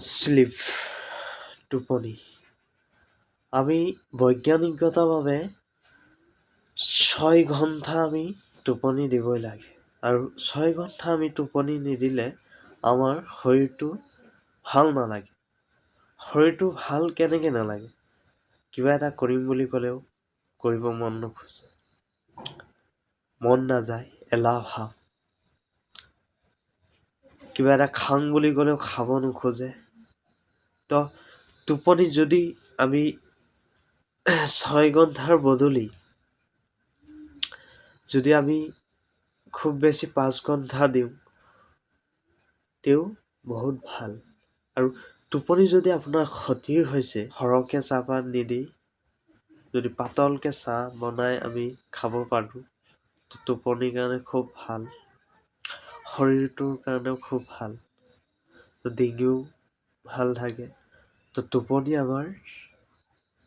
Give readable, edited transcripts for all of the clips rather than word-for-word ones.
Slip টোপনি আমি বৈজ্ঞানিকগতভাৱে 6 ঘণ্টা আমি টোপনি দিবই লাগে আৰু 6 ঘণ্টা আমি টোপনি নিদিলে আমাৰ শৰীৰটো ভাল নালাগে। শৰীৰটো ভাল কেনেকে নালাগে? কিবা এটা কৰিম বুলি ক'লেও কৰিব মন নোখোজে, মন নাযায়, এলাহ ভাৱ। কিবা এটা খাম বুলি ক'লেও খাব নোখোজে। তো টোপনি যদি আমি 6 ঘণ্টাৰ বদলি যদি আমি খুব বেছি 5 ঘণ্টা দিওঁ তেও বহুত ভাল। আৰু টোপনি যদি আপোনাৰ ক্ষতি হৈছে, সৰহকৈ চাহপাত নিদি যদি পাতলকৈ চাহ বনাই আমি খাব পাৰোঁ, টোপনিৰ কাৰণে খুব ভাল, শৰীৰটোৰ কাৰণেও খুব ভাল, ডিঙিও ভাল থাকে। তো টোপনি আমাৰ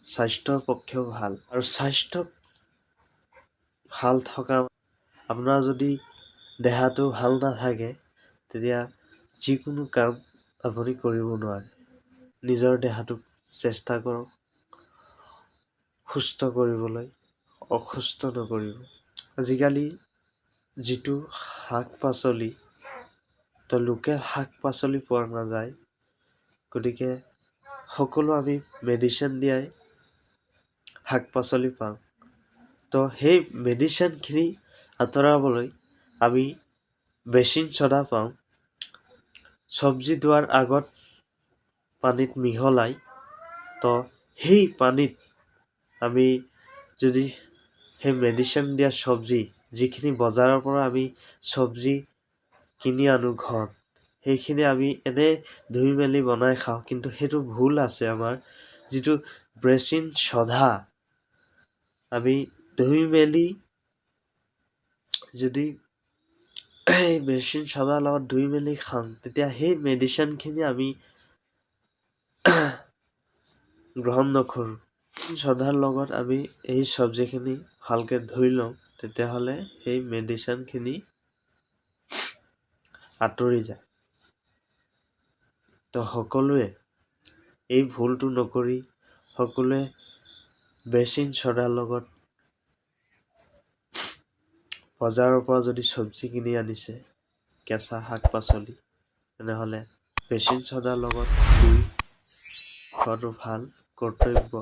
স্বাস্থ্যৰ পক্ষেও ভাল। আৰু স্বাস্থ্য ভাল থকা আপোনাৰ যদি দেহাটো ভাল নাথাকে তেতিয়া যিকোনো কাম আপুনি কৰিব নোৱাৰে। নিজৰ দেহাটোক চেষ্টা কৰক সুস্থ কৰিবলৈ, অসুস্থ নকৰিব। আজিকালি যিটো শাক পাচলি তো লোকেল শাক পাচলি পোৱা নাযায়, গতিকে সকলো আমি মেডিচিন দিয়াই শাক পাচলি পাওঁ। তো সেই মেডিচিনখিনি আঁতৰাবলৈ আমি বেকিং ছ'ডা পাওঁ। চব্জি ধোৱাৰ আগত পানীত মিহলাই, তো সেই পানীত আমি যদি সেই মেডিচিন দিয়া চব্জি যিখিনি বজাৰৰ পৰা আমি চব্জি কিনি আনো ঘৰত, সেইখিনি আমি এনে ধুই মেলি বনাই খাওঁ, কিন্তু সেইটো ভুল আছে। আমাৰ যিটো বেকিং ছ'ডা আমি ধুই মেলি যদি এই বেকিং ছ'ডাৰ লগত ধুই মেলি খাওঁ, তেতিয়া সেই মেডিচিনখিনি আমি গ্ৰহণ নকৰোঁ। ছ'ডাৰ লগত আমি এই চব্জিখিনি ভালকৈ ধুই লওঁ, তেতিয়াহ'লে সেই মেডিচিনখিনি আঁতৰি যায়। তো সকলোৱে এই ভুলটো নকৰি সকলোৱে বেকিং ছ'ডাৰ লগত বজাৰৰ পৰা যদি চব্জি কিনি আনিছে, কেঁচা শাক পাচলি, তেনেহ'লে বেকিং ছ'ডাৰ লগত ধুই খোৱাটো ভাল কৰ্তব্য।